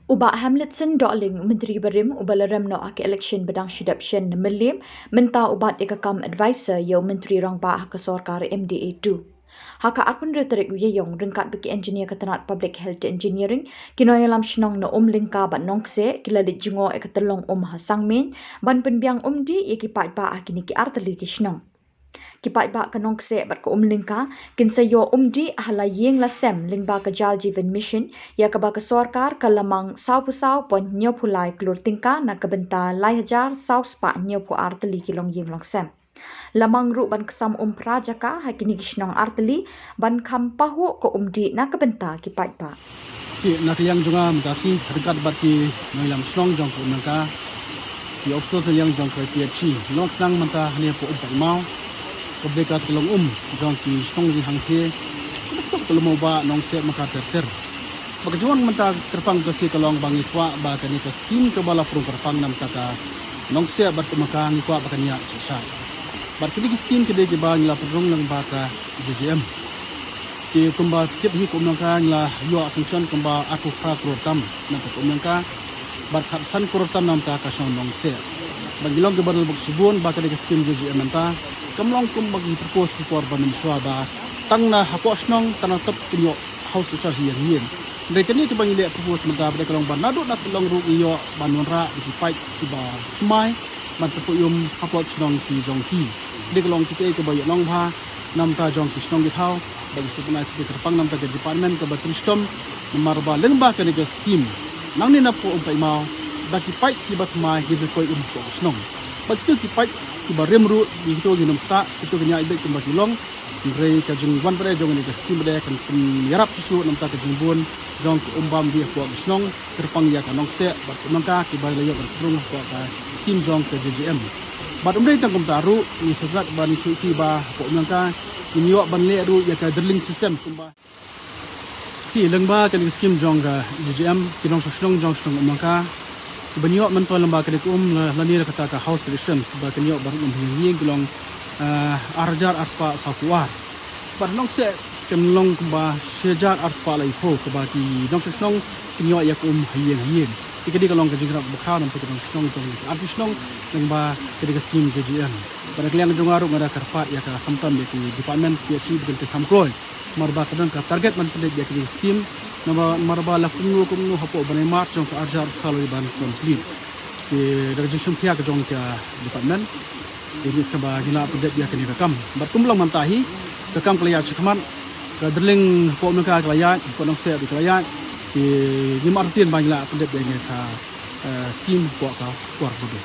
Ubah Hamletson Darling Menteri Berim ubalarem no ak election bedang shudapshen melim menta ubat ikakam advisor yo Menteri Rangba ke Sorkar MDA 2. Haka arpun retorik yeyong ringkat bagi engineer ketenat public health engineering kinoy lam shnong no lingka bat nongse kilalit jungo ekatelong hasangmin ban penbiang di ikipat ba akini ki arteli ki shnong. Kipat ba kanong kse bat ko lingka kinsa yo di ahala yeng la sem lingba ka jal jiven mission ya ka ba ka sorkar ka lamang saw pusaw pon nyo pulai klur tingka na kabenta lai hajar saw spa nyo pu arteli kilong yeng long sem. Lamang ru ban kesam prajaka hakini kishnong arteli ban kam pahu ko di na kabenta kipat ba. Ki nakiyang junga mutasi dekat bati noilam snong jong ko nangka ki opso yang jong ko PhD nok nang manta hne po upai mau kebeka tulong jong ki snong di hangke tok tulmo ba nong se maka ter bagajuan manta terpang ke si kalong bangi kwa ba kani ke skin ke bala prung terpang nam kata nong se bat maka ngi kwa ba kania sisa bar kini skin ke de ba ngila prung nang ba ka JJM ki kumba tip hi kum nangka la yo assumption kumba aku kha program nang kum nangka bar khat san program nam ta ka song nong se bagilong ke badal buk subun ba ka de skim JJM nanta kamlong kum bagi propose ku por ban swa ba tangna hapo snong tanang tap kinyo house to hian hian de kani ke bangi le propose mata ba kalong ban nadu na tulong ru iyo banun ra di fight ki ba mai man tu yum hapo snong ki jong ki de kalong ki ke ba yo long bha nam ta jong ki snong ki thau bagi sebenarnya kita terpang nam pada department ke batristom marba lengba ke nego skim nang ni na po umpai mau bagi pai ki bat mai ki koi po snong bagi ki pai ki barem ru di to gi nam ta itu nya ibe ki bagi long rei ka jung wan bre jong ni skim de kan yarap su nam ta ke jung bun jong ki umbam di po snong terpang ya ka nong se bat nong ka ki bai layo berung ko ka skim jong ke JJM bat umdai tang kum taru ni segat ban ki ba po nong ka inyo banle ru ya ka drilling system kumba ki lengba kan skim jong ga JJM kinong snong jong snong mangka banyo man to lamba ka kum la ni kata ka house system ba kanyo baru mhi gilong arjar arspa sapuar bar long se kenlong kumba sejar arspa lai pho ka ba ki dong snong kinyo ya kum hieng ikadi kalong ka jigrap bukha nam to kinong snong jong arti snong lengba ka skim JJM pada kalian dengar ngada karpat ya ka samtam di department PhD dengan samkloi marba kadang ka target man pendek ya ki skim nama marba la kumnu hapo banai march jong ka arjar saloi ban complete di registration pia ka jong ka department ini skaba gila pendek ya ki kam bertumlang mantahi ka kam kelaya chikman ka drilling po ka kelaya po nong se di kelaya di martin bangla pendek ya ka skim po ka kuar bodo